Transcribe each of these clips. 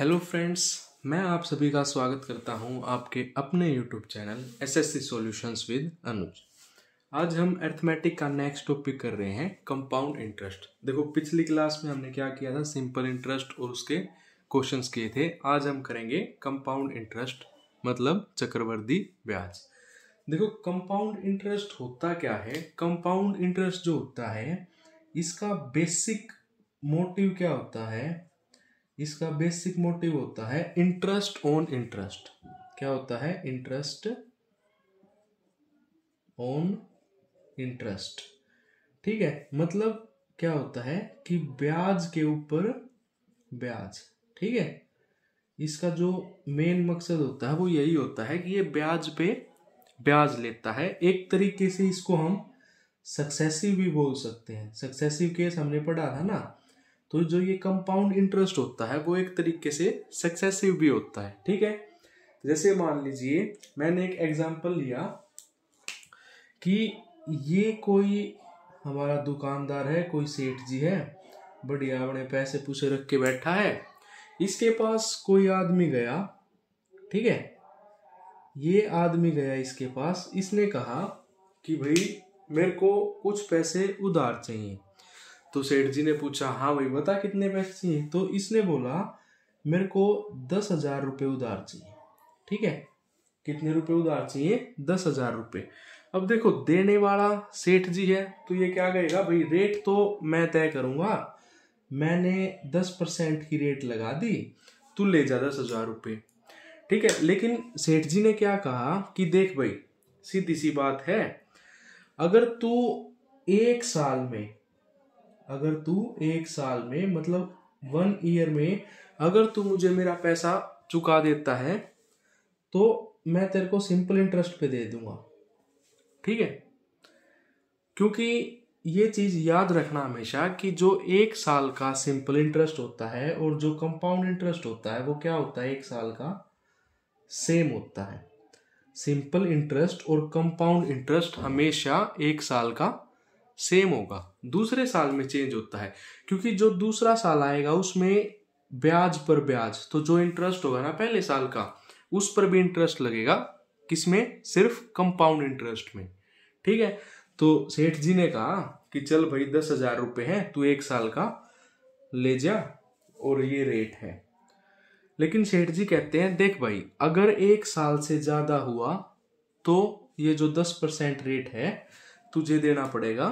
Hello friends, मैं आप सभी का स्वागत करता हूं आपके अपने YouTube channel SSC solutions with Anuj. आज हम अरिथमेटिक का नेक्स्ट टॉपिक कर रहे हैं कंपाउंड इंटरेस्ट। देखो, पिछली क्लास में हमने क्या किया था, सिंपल इंटरेस्ट और उसके क्वेश्चंस किए थे। आज हम करेंगे कंपाउंड इंटरेस्ट मतलब चक्रवृद्धि ब्याज। देखो, कंपाउंड इंटरेस्ट होता क्या है। कंपाउंड इंटरेस्ट जो होता है इसका बेसिक मोटिव क्या होता है, इसका बेसिक मोटिव होता है इंटरेस्ट ऑन इंटरेस्ट। क्या होता है? Interest on interest. ठीक है, मतलब क्या होता है कि ब्याज के ऊपर ब्याज। ठीक है, इसका जो मेन मकसद होता है वो यही होता है कि ये ब्याज पे ब्याज लेता है। एक तरीके से इसको हम सक्सेसिव भी बोल सकते हैं। सक्सेसिव केस हमने पढ़ा था ना, तो जो ये कंपाउंड इंटरेस्ट होता है वो एक तरीके से सक्सेसिव भी होता है। ठीक है, जैसे मान लीजिए मैंने एक एग्जांपल लिया कि ये कोई हमारा दुकानदार है, कोई सेठ जी है, बढ़िया अपने पैसे पूसे रख के बैठा है। इसके पास कोई आदमी गया, ठीक है, ये आदमी गया इसके पास, इसने कहा कि भाई मेरे को कुछ पैसे उधार चाहिए। तो सेठ जी ने पूछा, हाँ भाई बता कितने पैसे चाहिए। तो इसने बोला मेरे को 10,000 रुपये उधार चाहिए। ठीक है, कितने रुपए उधार चाहिए? 10,000 रुपये। अब देखो, देने वाला सेठ जी है तो ये क्या कहेगा, भाई रेट तो मैं तय करूंगा, मैंने 10% की रेट लगा दी, तू ले जा 10,000 रुपये। ठीक है, लेकिन सेठ जी ने क्या कहा कि देख भाई, सीधी सी बात है, अगर तू एक साल में मतलब 1 ईयर में अगर तू मुझे मेरा पैसा चुका देता है तो मैं तेरे को सिंपल इंटरेस्ट पे दे दूंगा। ठीक है, क्योंकि ये चीज याद रखना हमेशा कि जो 1 साल का सिंपल इंटरेस्ट होता है और जो कंपाउंड इंटरेस्ट होता है वो क्या होता है, 1 साल का सेम होता है। सिंपल इंटरेस्ट और कंपाउंड इंटरेस्ट हमेशा 1 साल का सेम होगा, दूसरे साल में चेंज होता है, क्योंकि जो दूसरा साल आएगा उसमें ब्याज पर ब्याज, तो जो इंटरेस्ट होगा ना पहले साल का, उस पर भी इंटरेस्ट लगेगा। किसमें? सिर्फ कंपाउंड इंटरेस्ट में। ठीक है, तो सेठ जी ने कहा कि चल भाई 10,000 रुपये है, तू 1 साल का ले जा और ये रेट है। लेकिन सेठ जी कहते हैं, देख भाई, अगर 1 साल से ज्यादा हुआ तो ये जो 10% रेट है तुझे देना पड़ेगा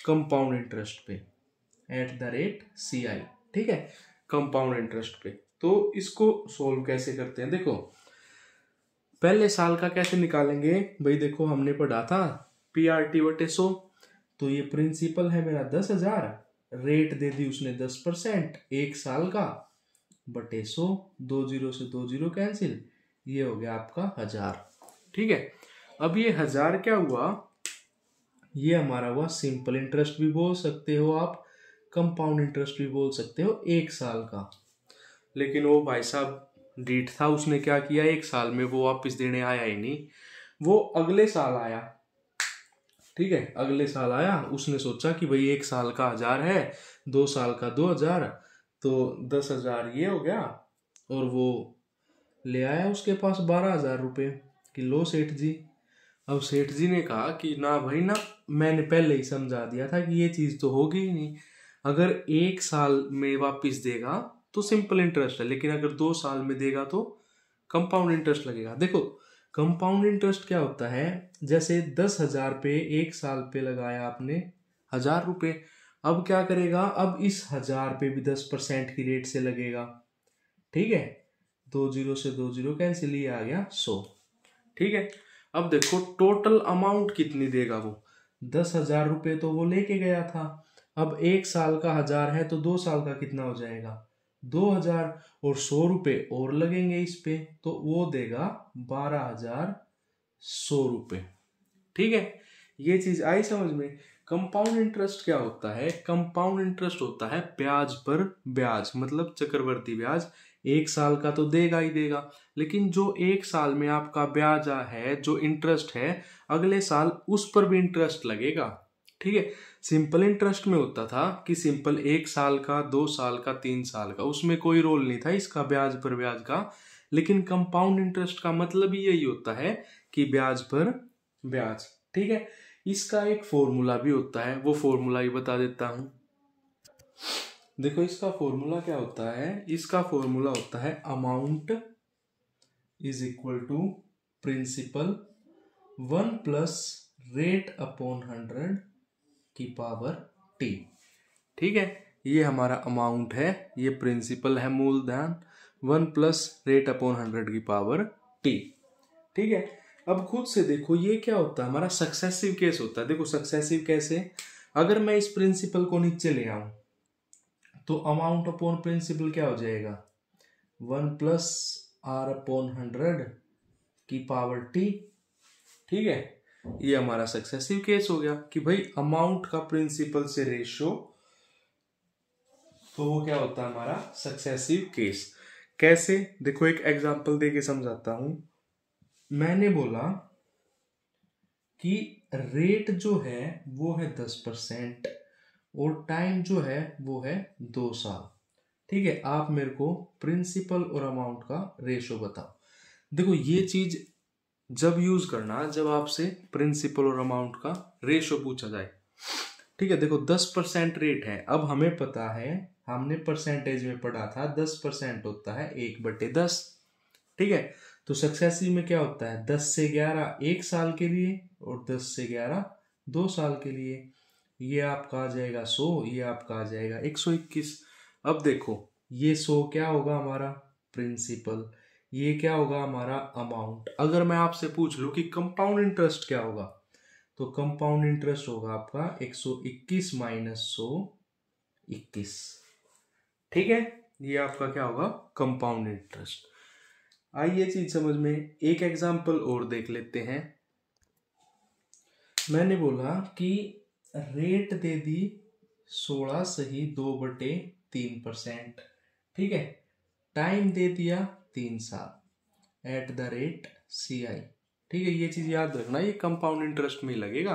कंपाउंड इंटरेस्ट पे @CI। ठीक है, कंपाउंड इंटरेस्ट पे। तो इसको सोल्व कैसे करते हैं? देखो, पहले साल का कैसे निकालेंगे भाई। देखो, हमने पढ़ा था PRT/100। तो ये प्रिंसिपल है मेरा 10,000, रेट दे दी उसने 10%, 1 साल का बटे 100, 2 0 से 2 0 कैंसिल, ये हो गया आपका 1000। ठीक है, अब ये 1000 क्या हुआ, ये हमारा हुआ सिंपल इंटरेस्ट भी बोल सकते हो आप, कंपाउंड इंटरेस्ट भी बोल सकते हो, 1 साल का। लेकिन वो भाई साहब डीठ था, उसने क्या किया, 1 साल में वो वापस देने आया ही नहीं, वो अगले साल आया। ठीक है, अगले साल आया, उसने सोचा कि भाई 1 साल का 1000 है, 2 साल का 2,000, तो 10,000 ये हो गया, और वो ले आया उसके पास 12,000 रुपये कि लो सेठ जी। अब सेठ जी ने कहा कि ना भाई ना, मैंने पहले ही समझा दिया था कि ये चीज तो होगी ही नहीं। अगर 1 साल में वापस देगा तो सिंपल इंटरेस्ट है, लेकिन अगर 2 साल में देगा तो कंपाउंड इंटरेस्ट लगेगा। देखो, कंपाउंड इंटरेस्ट क्या होता है, जैसे 10,000 पे 1 साल पे लगाया आपने 1,000 रुपये, अब क्या करेगा, अब इस 1,000 पे भी 10% की रेट से लगेगा। ठीक है, 2 0 से 2 0 कैंसिल, ये आ गया 100। ठीक है, अब देखो टोटल अमाउंट कितनी देगा वो, 10,000 रुपये तो वो लेके गया था। अब 1 साल का 1,000 है तो 2 साल का कितना हो जाएगा, 2,000, और 100 रुपये और लगेंगे इस पे, तो वो देगा 12,100 रुपये। ठीक है, ये चीज आई समझ में। कंपाउंड इंटरेस्ट क्या होता है? कंपाउंड इंटरेस्ट होता है ब्याज पर ब्याज, मतलब चक्रवृद्धि ब्याज। 1 साल का तो देगा ही देगा, लेकिन जो 1 साल में आपका ब्याज है, जो इंटरेस्ट है, अगले साल उस पर भी इंटरेस्ट लगेगा। ठीक है, सिंपल इंटरेस्ट में होता था कि सिंपल 1 साल का, 2 साल का, 3 साल का, उसमें कोई रोल नहीं था इसका ब्याज पर ब्याज का। लेकिन कंपाउंड इंटरेस्ट का मतलब ही यही होता है कि ब्याज पर ब्याज। ठीक है, इसका एक फॉर्मूला भी होता है, वो फॉर्मूला ही बता देता हूं। देखो इसका फॉर्मूला क्या होता है, इसका फॉर्मूला होता है amount is equal to principal 1 plus rate upon 100 की पावर टी। ठीक है, ये हमारा अमाउंट है, ये प्रिंसिपल है मूलधन, 1 प्लस रेट अपॉन 100 की पावर टी। ठीक है, अब खुद से देखो ये क्या होता है, हमारा सक्सेसिव केस होता है। देखो सक्सेसिव कैसे, अगर मैं इस प्रिंसिपल को नीचे ले आऊं तो अमाउंट अपॉन प्रिंसिपल क्या हो जाएगा, 1 प्लस आर अपॉन 100 की पावर टी। ठीक है, ये हमारा सक्सेसिव केस हो गया कि भाई अमाउंट का प्रिंसिपल से रेशियो, तो वो क्या होता है हमारा सक्सेसिव केस। कैसे, देखो एक एग्जांपल देके समझाता हूं। मैंने बोला कि रेट जो है वो है 10% और टाइम जो है वो है 2 साल। ठीक है, आप मेरे को प्रिंसिपल और अमाउंट का रेशियो बताओ। देखो ये चीज जब यूज करना जब आपसे प्रिंसिपल और अमाउंट का रेशियो पूछा जाए। ठीक है, देखो 10% रेट है, अब हमें पता है, हमने परसेंटेज में पढ़ा था 10% होता है 1/10। ठीक है, तो सक्सेसिव में क्या होता है 10 से 11 1 साल के लिए और 10 से 11 2 साल के लिए। ये आपका आ जाएगा 100, ये आपका आ जाएगा 121। अब देखो ये 100 क्या होगा हमारा प्रिंसिपल, ये क्या होगा हमारा अमाउंट। अगर मैं आपसे पूछ लूं कि कंपाउंड इंटरेस्ट क्या होगा, तो कंपाउंड इंटरेस्ट होगा आपका 121 माइनस 100 21। ठीक है, ये आपका क्या होगा कंपाउंड इंटरेस्ट। आइए चीज समझ में, एक एग्जांपल और देख लेते हैं। मैंने बोला कि रेट दे दी 16 सही 2/3%। ठीक है, टाइम दे दिया 3 साल एट द रेट CI। ठीक है, ये चीज याद रखना, ये कंपाउंड इंटरेस्ट में लगेगा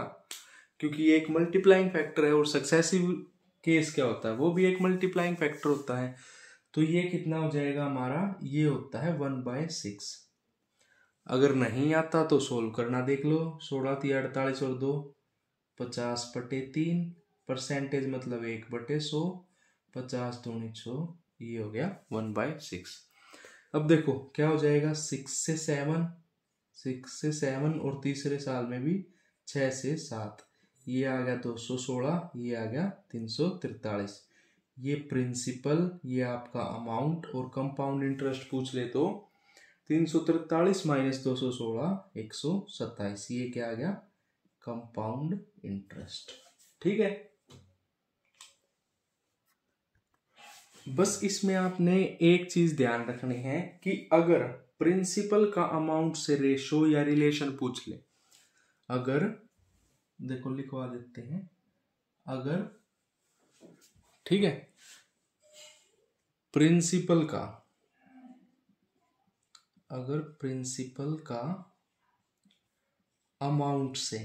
क्योंकि ये एक मल्टीप्लाइंग फैक्टर है और सक्सेसिव केस क्या होता है वो भी एक मल्टीप्लाइंग फैक्टर होता है। तो ये कितना हो जाएगा हमारा, ये होता है 1/6। अगर नहीं आता तो सोल्व करना देख लो, 16 × 48 और 2 50/3, परसेंटेज मतलब 1/100, 50 दूनी 100, ये हो गया 1/6। अब देखो क्या हो जाएगा 6 से 7 और तीसरे साल में भी 6 से 7, ये आ गया 216, ये आ गया 343। ये प्रिंसिपल, ये आपका अमाउंट और कंपाउंड इंटरेस्ट पूछ ले तो 343 माइनस 216 127, ये क्या आ गया कंपाउंड इंटरेस्ट। ठीक है, बस इसमें आपने एक चीज ध्यान रखनी है कि अगर प्रिंसिपल का अमाउंट से रेशो या रिलेशन पूछ ले, अगर देखो लिखवा देते हैं, अगर ठीक है प्रिंसिपल का, अगर प्रिंसिपल का अमाउंट से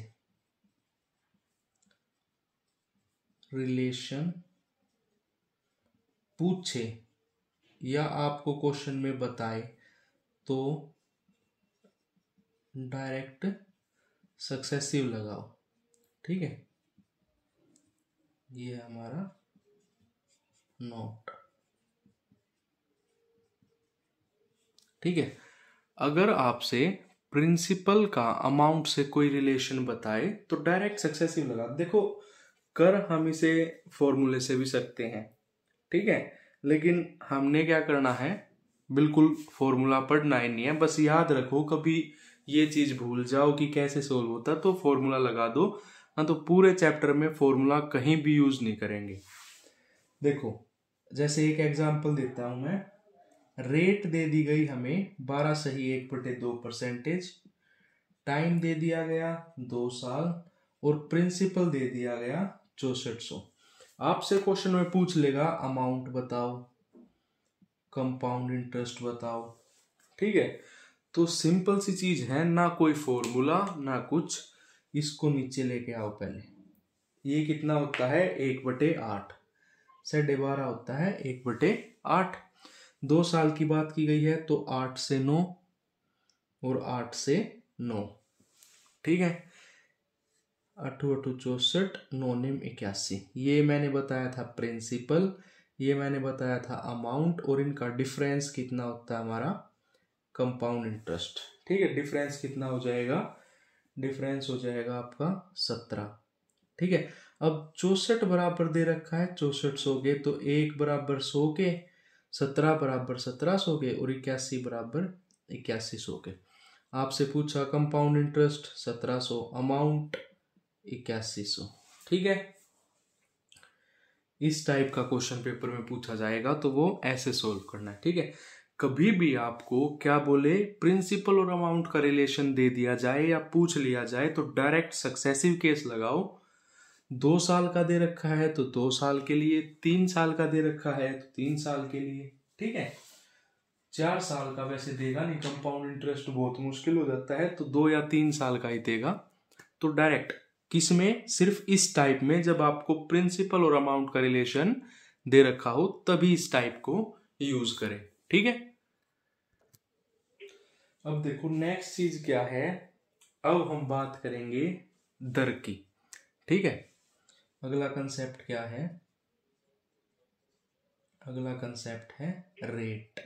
रिलेशन पूछे या आपको क्वेश्चन में बताए तो डायरेक्ट सक्सेसिव लगाओ। ठीक है, ये हमारा नोट। ठीक है, अगर आपसे प्रिंसिपल का अमाउंट से कोई रिलेशन बताए तो डायरेक्ट सक्सेसिव लगा। देखो कर हम इसे फॉर्मूले से भी सकते हैं, ठीक है, लेकिन हमने क्या करना है, बिल्कुल फॉर्मूला पढ़ना ही नहीं है। बस याद रखो कभी ये चीज भूल जाओ कि कैसे सोल्व होता तो फॉर्मूला लगा दो, ना तो पूरे चैप्टर में फॉर्मूला कहीं भी यूज नहीं करेंगे। देखो जैसे एक एग्जांपल देता हूं मैं, रेट दे दी गई हमें 12 सही 1/2 परसेंटेज, टाइम दे दिया गया 2 साल और प्रिंसिपल दे दिया गया 6400। आपसे क्वेश्चन में पूछ लेगा अमाउंट बताओ, कंपाउंड इंटरेस्ट बताओ। ठीक है, तो सिंपल सी चीज है, ना कोई फॉर्मूला ना कुछ, इसको नीचे लेके आओ पहले, ये कितना होता है 1/8, 12.5 होता है 1/8। 2 साल की बात की गई है तो 8 से 9 और 8 से 9, ठीक है। 8 8 64, 9 9 81। ये मैंने बताया था प्रिंसिपल, ये मैंने बताया था अमाउंट, और इनका डिफरेंस कितना होता है हमारा कंपाउंड इंटरेस्ट, ठीक है। डिफरेंस कितना हो जाएगा, डिफरेंस हो जाएगा आपका 17, ठीक है। अब 64 बराबर दे रखा है 6400 के, तो 1 बराबर 100 के, 17 बराबर 1700 के, और 81 बराबर 8100 के। आपसे पूछा कंपाउंड इंटरेस्ट 1700, अमाउंट 8100, ठीक है। इस टाइप का क्वेश्चन पेपर में पूछा जाएगा तो वो ऐसे सोल्व करना है, ठीक है। कभी भी आपको क्या बोले, प्रिंसिपल और अमाउंट का रिलेशन दे दिया जाए या पूछ लिया जाए तो डायरेक्ट सक्सेसिव केस लगाओ। 2 साल का दे रखा है तो 2 साल के लिए, 3 साल का दे रखा है तो 3 साल के लिए, ठीक है। 4 साल का वैसे देगा नहीं, कंपाउंड इंटरेस्ट बहुत मुश्किल हो जाता है, तो 2 या 3 साल का ही देगा। तो डायरेक्ट किसमें, सिर्फ इस टाइप में जब आपको प्रिंसिपल और अमाउंट का रिलेशन दे रखा हो तभी इस टाइप को यूज करें, ठीक है। अब देखो नेक्स्ट चीज क्या है, अब हम बात करेंगे दर की, ठीक है। अगला कंसेप्ट क्या है, अगला कंसेप्ट है रेट,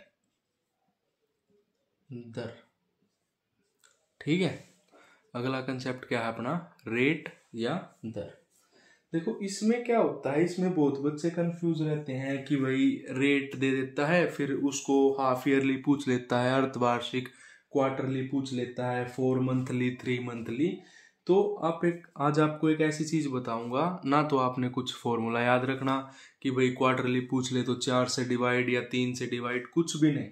दर, ठीक है। अगला कंसेप्ट क्या है अपना, रेट या दर। देखो इसमें क्या होता है, इसमें बहुत बच्चे कंफ्यूज रहते हैं कि भाई रेट दे देता है, फिर उसको हाफ ईयरली पूछ लेता है, अर्धवार्षिक, क्वार्टरली पूछ लेता है, 4 मंथली, 3 मंथली। तो आज आपको एक ऐसी चीज बताऊंगा ना, तो आपने कुछ फॉर्मूला याद रखना कि भाई क्वार्टरली पूछ ले तो 4 से डिवाइड या 3 से डिवाइड, कुछ भी नहीं।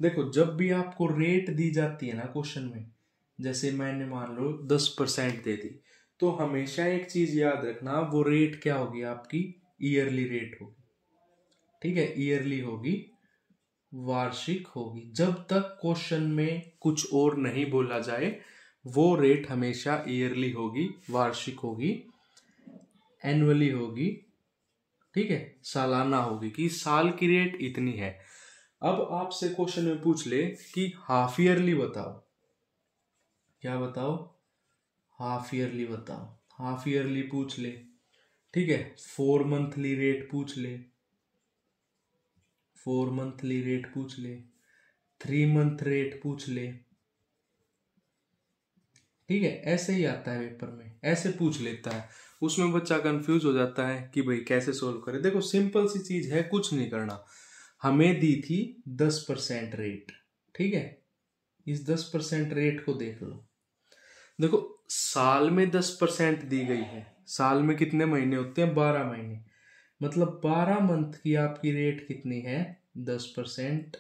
देखो जब भी आपको रेट दी जाती है ना क्वेश्चन में, जैसे मैंने मान लो 10% दे दी, तो हमेशा एक चीज याद रखना, वो रेट क्या होगी आपकी, ईयरली रेट होगी, ठीक है। ईयरली होगी, वार्षिक होगी, जब तक क्वेश्चन में कुछ और नहीं बोला जाए वो रेट हमेशा ईयरली होगी, वार्षिक होगी, एनुअली होगी, ठीक है, सालाना होगी, कि साल की रेट इतनी है। अब आपसे क्वेश्चन में पूछ ले कि हाफ ईयरली बताओ, क्या बताओ, हाफ ईयरली बताओ, हाफ ईयरली पूछ ले, ठीक है। 4 मंथली रेट पूछ ले, 4 मंथली रेट पूछ ले, 3 मंथ रेट पूछ ले, ठीक है। ऐसे ही आता है पेपर में, ऐसे पूछ लेता है, उसमें बच्चा कंफ्यूज हो जाता है कि भाई कैसे सोल्व करे। देखो सिंपल सी चीज है, कुछ नहीं करना, हमें दी थी 10% रेट, ठीक है। इस 10% रेट को देख लो, देखो साल में 10% दी गई है, साल में कितने महीने होते हैं, 12 महीने, मतलब 12 मंथ की आपकी रेट कितनी है, 10%।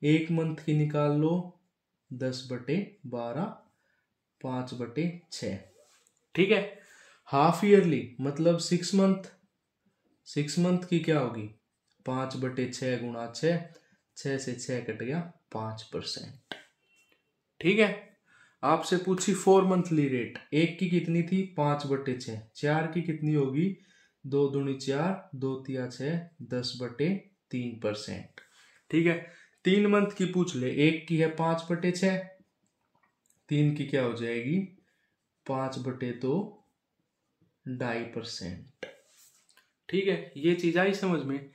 1 मंथ की निकाल लो, 10/12, 5/6, ठीक है। हाफ ईयरली मतलब 6 मंथ, 6 मंथ की क्या होगी, 5/6 गुणा 6, 6 से 6 कट गया 5%, ठीक है। आपसे पूछी 4 मंथली रेट, एक की कितनी थी 5/6, 4 की कितनी होगी, 2 दूनी 4, 2 तिया 6, 10/3%, ठीक है। 3 मंथ की पूछ ले, एक की है 5/6, 3 की क्या हो जाएगी 5/2, 2.5%, ठीक है। ये चीज आई समझ में,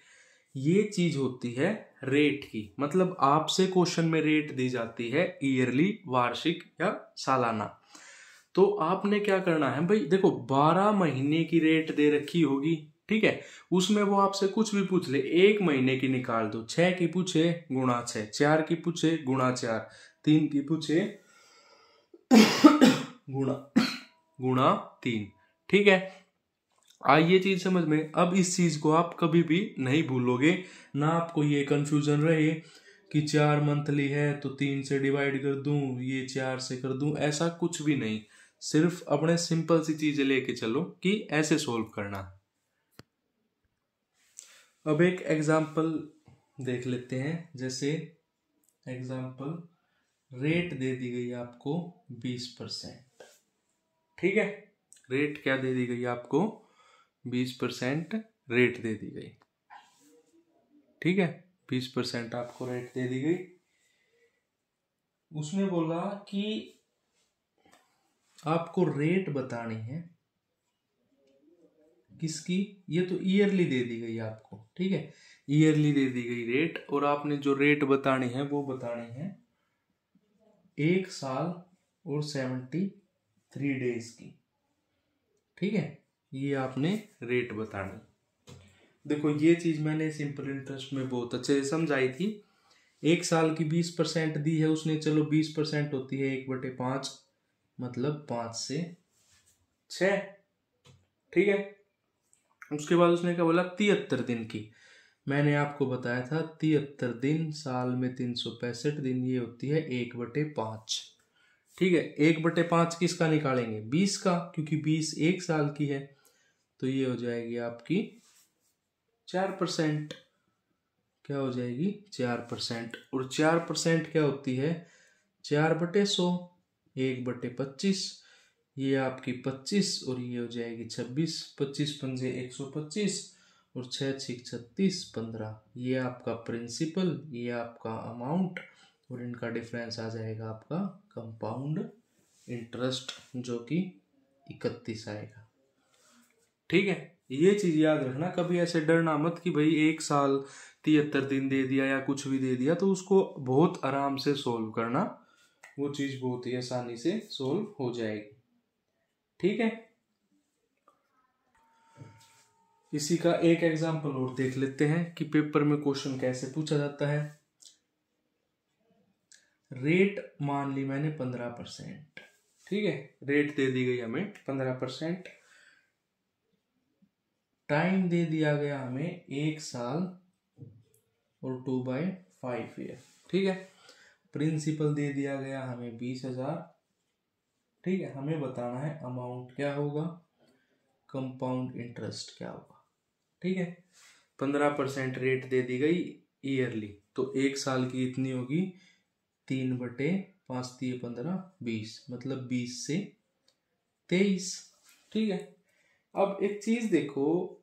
ये चीज होती है रेट की, मतलब आपसे क्वेश्चन में रेट दी जाती है ईयरली, वार्षिक या सालाना। तो आपने क्या करना है भाई, देखो 12 महीने की रेट दे रखी होगी, ठीक है। उसमें वो आपसे कुछ भी पूछ ले, 1 महीने की निकाल दो, 6 की पूछे गुणा 6, 4 की पूछे गुणा 4, 3 की पूछे गुणा गुणा 3, ठीक है। आइए चीज समझ में, अब इस चीज को आप कभी भी नहीं भूलोगे ना, आपको ये कंफ्यूजन रहे कि 4 मंथली है तो 3 से डिवाइड कर दूं, ये 4 से कर दूं, ऐसा कुछ भी नहीं। सिर्फ अपने सिंपल सी चीजें लेके चलो कि ऐसे सोल्व करना। अब एक एग्जाम्पल देख लेते हैं, जैसे एग्जाम्पल रेट दे दी गई आपको 20%, ठीक है। रेट क्या दे दी गई आपको 20% रेट दे दी गई। ठीक है, 20% आपको रेट दे दी गई। उसने बोला कि आपको रेट बतानी है किसकी, ये तो ईयरली दे दी गई आपको। ठीक है, ईयरली दे दी गई रेट, और आपने जो रेट बतानी है वो बतानी है 1 साल और 73 डेज की। ठीक है, ये आपने रेट बतानी। देखो ये चीज मैंने सिंपल इंटरेस्ट में बहुत अच्छे से समझाई थी। 1 साल की 20% दी है उसने, चलो 20% होती है 1/5, मतलब 5 से 6। ठीक है, उसके बाद उसने क्या बोला, 73 दिन की। मैंने आपको बताया था 73 दिन, साल में 365 दिन, ये होती है 1/5। ठीक है, 1/5 किसका निकालेंगे, 20 का, क्योंकि 20 1 साल की है, तो ये हो जाएगी आपकी 4%। क्या हो जाएगी, 4%। और 4% क्या होती है, 4/100, 1/25, ये आपकी 25, और ये हो जाएगी 26। 25 पंजे 125, और 6 6 36 15। ये आपका प्रिंसिपल, ये आपका अमाउंट, और इनका डिफरेंस आ जाएगा आपका कंपाउंड इंटरेस्ट, जो कि 31 आएगा। ठीक है, ये चीज याद रखना, कभी ऐसे डरना मत कि भाई 1 साल 73 दिन दे दिया या कुछ भी दे दिया, तो उसको बहुत आराम से सोल्व करना, वो चीज बहुत ही आसानी से सोल्व हो जाएगी। ठीक है, इसी का एक एग्जांपल और देख लेते हैं कि पेपर में क्वेश्चन कैसे पूछा जाता है। रेट मान ली मैंने 15%। ठीक है, रेट दे दी गई हमें 15%। टाइम दे दिया गया हमें 1 साल और 2/5 ईयर। ठीक है, प्रिंसिपल दे दिया गया हमें 20,000। ठीक है, हमें बताना है अमाउंट क्या होगा, कंपाउंड इंटरेस्ट क्या होगा। ठीक है, 15% रेट दे दी गई ईयरली, तो 1 साल की इतनी होगी 3/5 × 15 20, मतलब 20 से 23। ठीक है, अब एक चीज देखो,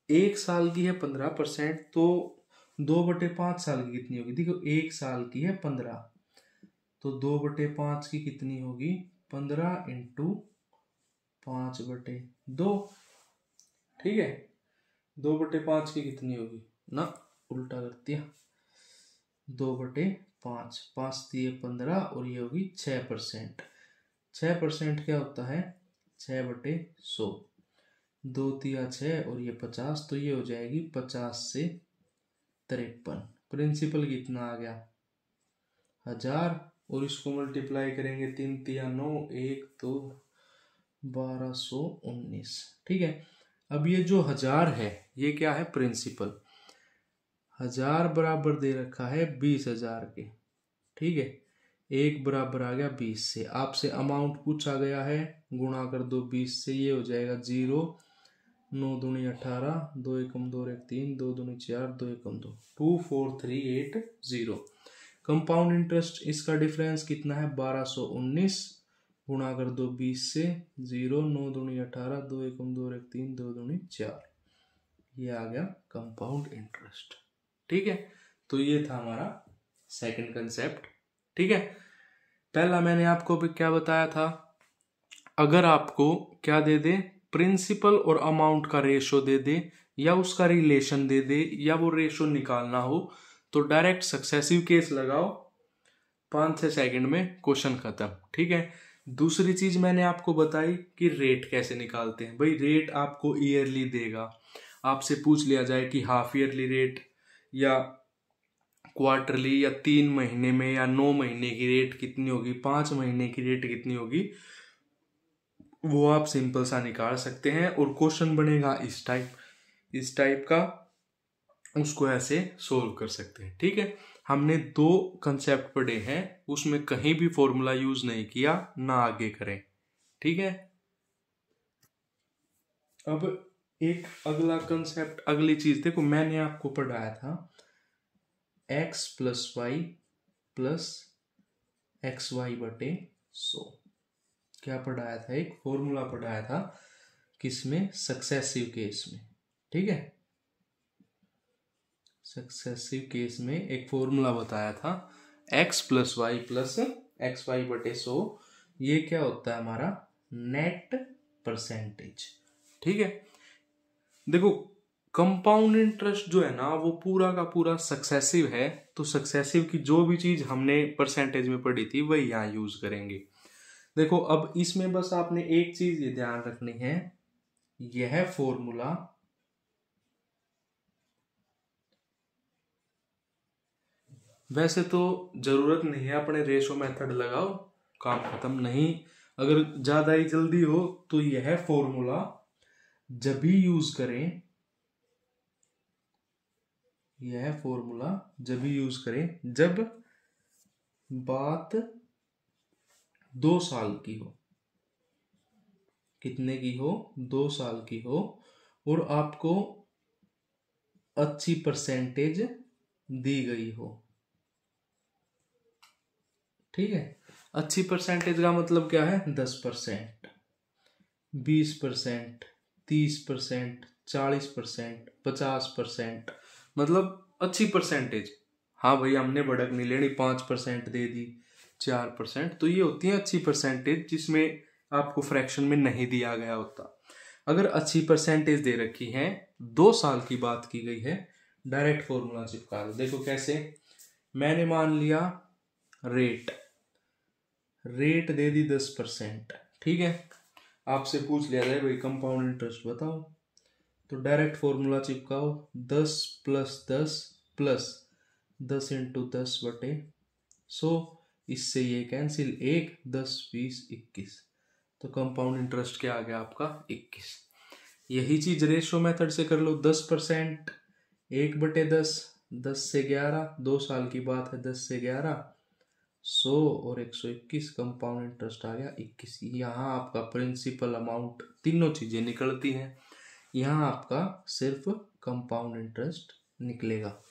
1 साल की है 15%, तो 2/5 साल की कितनी होगी, देखो 1 साल की है 15, तो 2/5 की कितनी होगी, 15 × 5/2। ठीक है, 2/5 की कितनी होगी ना, उल्टा कर दिया, 2/5, 5 दिए 15, और ये होगी 6%। 6% क्या होता है, 6/100, 2 तिया 6, और ये 50, तो ये हो जाएगी 50 से 53। प्रिंसिपल कितना आ गया, 1000, और इसको मल्टीप्लाई करेंगे 3 तिया 9, 1 2 1219। ठीक है, अब ये जो 1000 है ये क्या है, प्रिंसिपल। 1000 बराबर दे रखा है 20,000 के। ठीक है, 1 बराबर आ गया 20 से, आपसे अमाउंट पूछा गया है, गुणा कर दो 20 से, ये हो जाएगा 0, 9 दूनी 18, 2 एकम 2 एक 3, 2 दूनी 4, 2 एकम 2, 24380। कंपाउंड इंटरेस्ट इसका डिफरेंस कितना है, 1219, गुणा कर दो 20 से, 0, 9 दूनी 18, 2 एकम 2 एक 3, 2 दूनी 4, ये आ गया कंपाउंड इंटरेस्ट। ठीक है, तो ये था हमारा सेकंड कंसेप्ट। ठीक है, पहला मैंने आपको भी क्या बताया था, अगर आपको क्या दे दे, प्रिंसिपल और अमाउंट का रेशो दे दे, या उसका रिलेशन दे दे, या वो रेशो निकालना हो, तो डायरेक्ट सक्सेसिव केस लगाओ, 5-6 सेकंड में क्वेश्चन खत्म। ठीक है, दूसरी चीज मैंने आपको बताई कि रेट कैसे निकालते हैं। भाई रेट आपको ईयरली देगा, आपसे पूछ लिया जाए कि हाफ ईयरली रेट या क्वार्टरली, या 3 महीने में, या 9 महीने की रेट कितनी होगी, 5 महीने की रेट कितनी होगी, वो आप सिंपल सा निकाल सकते हैं। और क्वेश्चन बनेगा इस टाइप का, उसको ऐसे सोल्व कर सकते हैं। ठीक है, हमने 2 कंसेप्ट पढ़े हैं, उसमें कहीं भी फॉर्मूला यूज नहीं किया, ना आगे करें। ठीक है, अब एक अगला कंसेप्ट, अगली चीज देखो, मैंने आपको पढ़ाया था x + y + xy/100। क्या पढ़ाया था, एक फॉर्मूला पढ़ाया था किसमें? सक्सेसिव केस में। ठीक है, सक्सेसिव केस में एक फॉर्मूला बताया था, x plus y plus x y बटे 100, ये क्या होता है हमारा? Net percentage. ठीक है, देखो कंपाउंड इंटरेस्ट जो है ना वो पूरा का पूरा सक्सेसिव है, तो सक्सेसिव की जो भी चीज हमने परसेंटेज में पढ़ी थी वही यहाँ यूज करेंगे। देखो अब इसमें बस आपने एक चीज ये ध्यान रखनी है, यह फॉर्मूला वैसे तो जरूरत नहीं है अपने रेशो मेथड लगाओ काम खत्म नहीं, अगर ज्यादा ही जल्दी हो तो यह फॉर्मूला जब भी यूज करें, यह फॉर्मूला जब भी यूज करें जब बात 2 साल की हो। कितने की हो? 2 साल की हो, और आपको अच्छी परसेंटेज दी गई हो। ठीक है, अच्छी परसेंटेज का मतलब क्या है? 10%, 20%, 30%, 40%, 50%, मतलब अच्छी परसेंटेज। हाँ भाई हमने बढ़क नहीं लेनी, 5% दे दी, 4%, तो ये होती है अच्छी परसेंटेज जिसमें आपको फ्रैक्शन में नहीं दिया गया होता। अगर अच्छी परसेंटेज दे रखी है, 2 साल की बात की गई है, डायरेक्ट फॉर्मूला चिपका दो। देखो कैसे, मैंने मान लिया रेट दे दी 10%। ठीक है, आपसे पूछ लिया जाए भाई कंपाउंड इंटरेस्ट बताओ, तो डायरेक्ट फॉर्मूला चिपकाओ, 10 प्लस 10 प्लस 10 इंटू 10 बटे 100, इससे ये कैंसिल, 1 10 20 21, तो कंपाउंड इंटरेस्ट क्या आ गया आपका? 21। यही चीज रेशो मेथड से कर लो, 10%, 1 बटे 10, 10 से 11, 2 साल की बात है, 10 से 11, 100 और 121, कंपाउंड इंटरेस्ट आ गया 21। यहाँ आपका प्रिंसिपल अमाउंट, तीनों चीजें निकलती हैं, यहाँ आपका सिर्फ कंपाउंड इंटरेस्ट निकलेगा।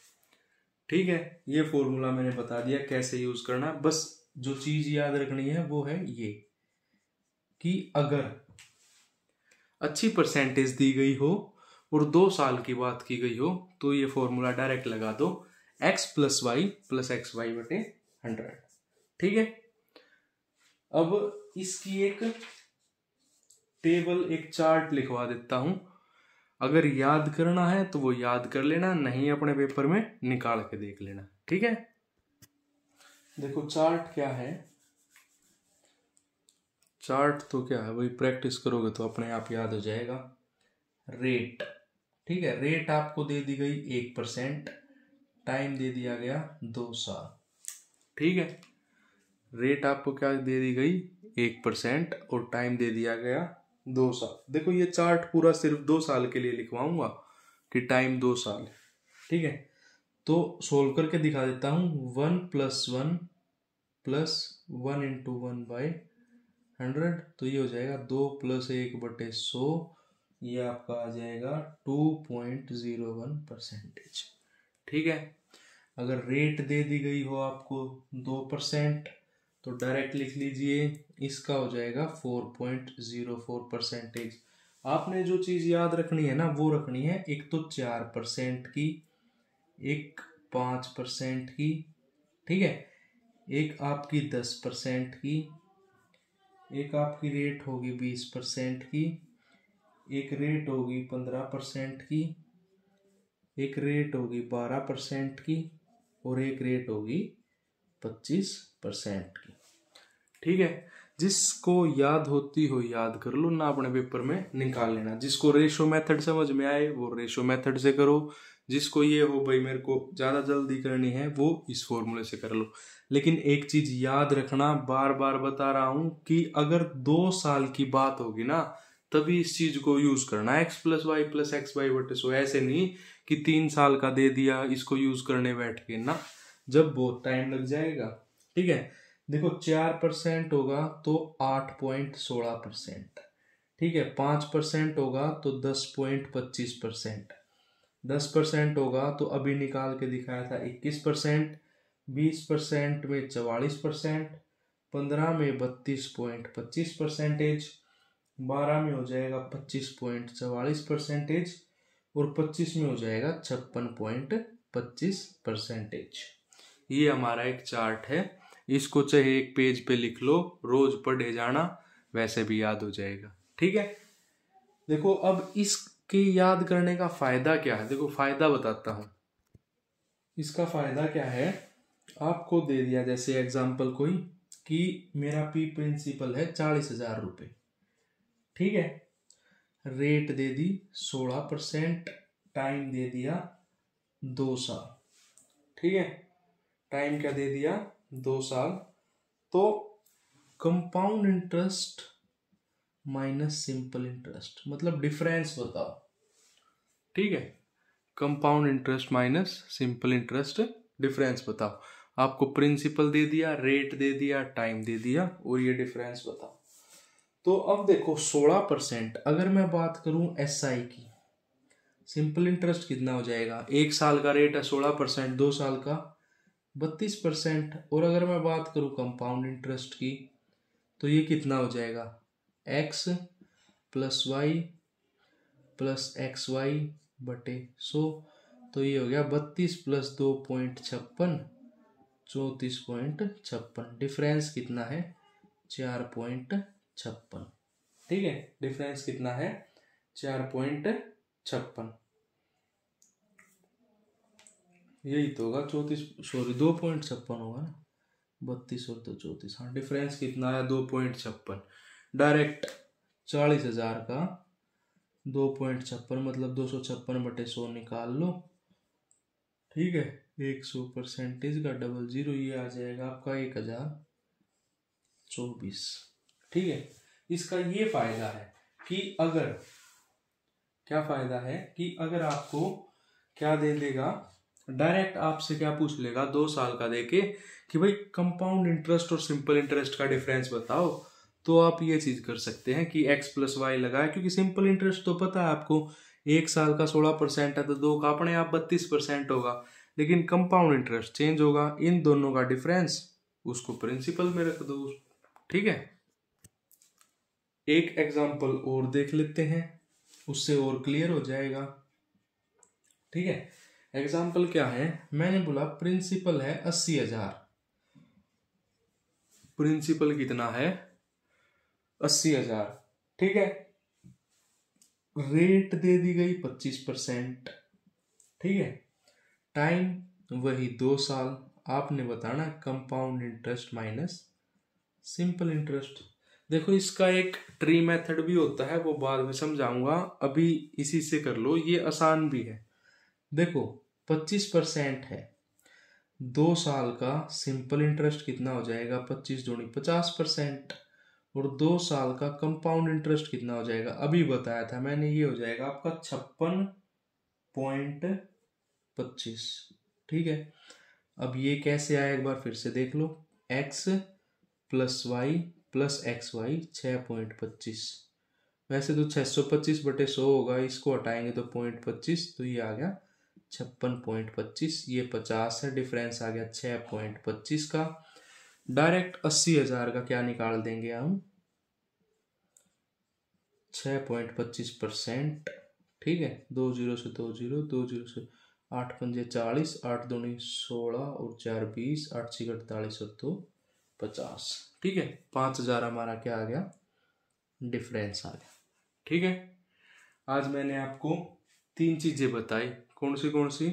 ठीक है, ये फॉर्मूला मैंने बता दिया कैसे यूज करना। बस जो चीज याद रखनी है वो है ये कि अगर अच्छी परसेंटेज दी गई हो और 2 साल की बात की गई हो तो ये फॉर्मूला डायरेक्ट लगा दो, x plus y plus x y बटे 100। ठीक है, अब इसकी एक टेबल, एक चार्ट लिखवा देता हूं, अगर याद करना है तो वो याद कर लेना, नहीं अपने पेपर में निकाल के देख लेना। ठीक है, देखो चार्ट क्या है, चार्ट तो क्या है, वही प्रैक्टिस करोगे तो अपने आप याद हो जाएगा। रेट, ठीक है, रेट आपको दे दी गई 1%, टाइम दे दिया गया 2 साल। ठीक है, रेट आपको क्या दे दी गई? 1% और टाइम दे दिया गया 2 साल। देखो ये चार्ट पूरा सिर्फ 2 साल के लिए लिखवाऊंगा कि टाइम 2 साल। ठीक है, तो सोल्व करके दिखा देता हूं, 1 प्लस 1 प्लस 1 इंटू 1 बाई 100, तो ये हो जाएगा 2 प्लस 1 बटे 100, ये आपका आ जाएगा 2.01%। ठीक है, अगर रेट दे दी गई हो आपको 2% तो डायरेक्ट लिख लीजिए, इसका हो जाएगा 4.04%। आपने जो चीज याद रखनी है ना वो रखनी है, एक तो 4% की, एक 5% की, ठीक है, एक आपकी 10% की, एक आपकी रेट होगी 20% की, एक रेट होगी 15% की, एक रेट होगी 12% की, और एक रेट होगी 25% की। ठीक है, जिसको याद होती हो याद कर लो, ना अपने पेपर में निकाल लेना। जिसको रेशो मेथड समझ में आए वो रेशो मेथड से करो, जिसको ये हो भाई मेरे को ज्यादा जल्दी करनी है वो इस फॉर्मूले से कर लो। लेकिन एक चीज याद रखना, बार बार बता रहा हूं कि अगर 2 साल की बात होगी ना तभी इस चीज को यूज करना, x plus y plus x y बटे 100। ऐसे नहीं कि 3 साल का दे दिया इसको यूज करने बैठ के ना, जब बहुत टाइम लग जाएगा। ठीक है, देखो 4% होगा तो 8.16%, ठीक है, 5% होगा तो 10.25%, 10% होगा तो अभी निकाल के दिखाया था 21%, 20% में 44%, 15 में 32.25%, 12 में हो जाएगा 25.44% और 25 में हो जाएगा 56.25%। ये हमारा एक चार्ट है, इसको चाहे एक पेज पे लिख लो, रोज पढ़े जाना, वैसे भी याद हो जाएगा। ठीक है, देखो अब इसके याद करने का फायदा क्या है, देखो फायदा बताता हूं। इसका फायदा क्या है, आपको दे दिया जैसे एग्जाम्पल कोई कि मेरा पी प्रिंसिपल है 40,000 रुपये। ठीक है, रेट दे दी 16%, टाइम दे दिया 2 साल। ठीक है, टाइम क्या दे दिया 2 साल। तो compound interest minus simple interest मतलब डिफरेंस बताओ। ठीक है, compound interest minus simple interest difference बताओ। आपको प्रिंसिपल दे दिया, रेट दे दिया, टाइम दे दिया और ये डिफरेंस बताओ। तो अब देखो 16%, अगर मैं बात करूं एसआई की, सिंपल इंटरेस्ट कितना हो जाएगा, 1 साल का रेट है 16%, 2 साल का 32%। और अगर मैं बात करूं कंपाउंड इंटरेस्ट की तो ये कितना हो जाएगा, x plus y plus x y बटे 100। तो ये हो गया 32 प्लस 2.56 34.56। डिफरेंस कितना है 4.56। ठीक है, डिफरेंस कितना है 4.56। यही तो होगा 2.56 होगा ना, 32 और 2 34। हाँ, डिफरेंस कितना है 2.56। डायरेक्ट 40,000 का 2.56 मतलब 256/100 निकाल लो। ठीक है, 100% का 00, ये आ जाएगा आपका 1024। ठीक है, इसका ये फायदा है कि अगर, क्या फायदा है कि अगर आपको क्या दे देगा, डायरेक्ट आपसे क्या पूछ लेगा 2 साल का देके कि भाई कंपाउंड इंटरेस्ट और सिंपल इंटरेस्ट का डिफरेंस बताओ, तो आप ये चीज कर सकते हैं कि x प्लस वाई लगाए, क्योंकि सिंपल इंटरेस्ट तो पता है आपको 1 साल का 16% है तो 2 का अपने आप 32% होगा। लेकिन कंपाउंड इंटरेस्ट चेंज होगा, इन दोनों का डिफरेंस उसको प्रिंसिपल में रख दो। ठीक है, एक एग्जांपल और देख लेते हैं, उससे और क्लियर हो जाएगा। ठीक है, एग्जाम्पल क्या है, मैंने बोला प्रिंसिपल है 80,000। प्रिंसिपल कितना है 80,000। ठीक है, रेट दे दी गई 25%। ठीक है, टाइम वही 2 साल। आपने बताना compound interest minus simple interest. देखो इसका एक ट्री मेथड भी होता है, वो बाद में समझाऊंगा, अभी इसी से कर लो, ये आसान भी है। देखो 25% है, 2 साल का सिंपल इंटरेस्ट कितना हो जाएगा 25 दूनी 50%, और 2 साल का कंपाउंड इंटरेस्ट कितना हो जाएगा, अभी बताया था मैंने, ये हो जाएगा आपका 56.25। ठीक है, अब ये कैसे आया एक बार फिर से देख लो, x plus y plus x y 6.25। वैसे तो 625/100 होगा, इसको हटाएंगे तो 0.25, तो ये आ गया 56.25। ये 50 है, डिफरेंस आ गया 6.25 का। डायरेक्ट 80,000 का क्या निकाल देंगे हम, 6.25%। ठीक है, 2 0 से 2 0, 2 0 से 8 पंजे 40, 8 दूनी 16 और 4 20, 8 6 48 और 2 50। ठीक है, 5,000 हमारा क्या आ गया, डिफरेंस आ गया। ठीक है, आज मैंने आपको 3 चीजें बताई, कौन सी,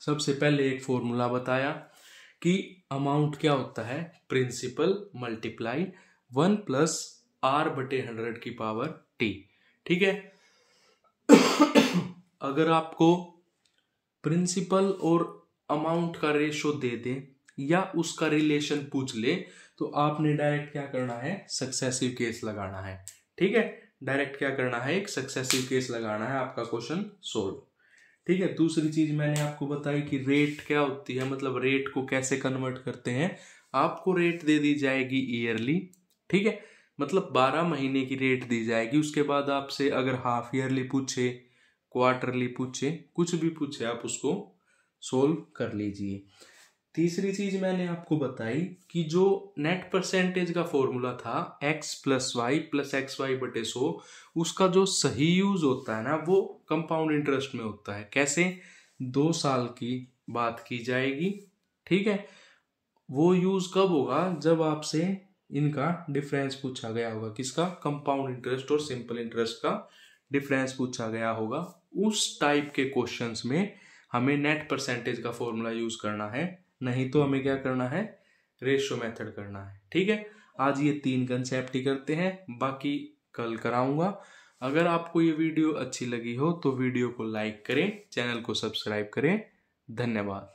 सबसे पहले एक फॉर्मूला बताया कि अमाउंट क्या होता है, प्रिंसिपल मल्टीप्लाई 1 प्लस r/100t। ठीक है, अगर आपको प्रिंसिपल और अमाउंट का रेशो दे दे या उसका रिलेशन पूछ ले, तो आपने डायरेक्ट क्या करना है, सक्सेसिव केस लगाना है। ठीक है, डायरेक्ट क्या करना है, एक सक्सेसिव केस लगाना है, आपका क्वेश्चन सोल्व। ठीक है, दूसरी चीज मैंने आपको बताई कि रेट क्या होती है, मतलब रेट को कैसे कन्वर्ट करते हैं। आपको रेट दे दी जाएगी ईयरली। ठीक है, मतलब 12 महीने की रेट दी जाएगी, उसके बाद आपसे अगर हाफ ईयरली पूछे, क्वार्टरली पूछे, कुछ भी पूछे, आप उसको सोल्व कर लीजिए। तीसरी चीज मैंने आपको बताई कि जो नेट परसेंटेज का फॉर्मूला था x plus y plus x y बटे 100, उसका जो सही यूज होता है ना वो कंपाउंड इंटरेस्ट में होता है। कैसे? 2 साल की बात की जाएगी, ठीक है। वो यूज कब होगा? जब आपसे इनका डिफरेंस पूछा गया होगा। किसका? कंपाउंड इंटरेस्ट और सिंपल इंटरेस्ट का डिफरेंस पूछा गया होगा। उस टाइप के क्वेश्चंस में हमें नेट परसेंटेज का फॉर्मूला यूज करना है, नहीं तो हमें क्या करना है? रेशियो मेथड करना है, ठीक है। आज ये 3 कंसेप्ट ही करते हैं, बाकी कल कराऊंगा। अगर आपको ये वीडियो अच्छी लगी हो तो वीडियो को लाइक करें, चैनल को सब्सक्राइब करें। धन्यवाद।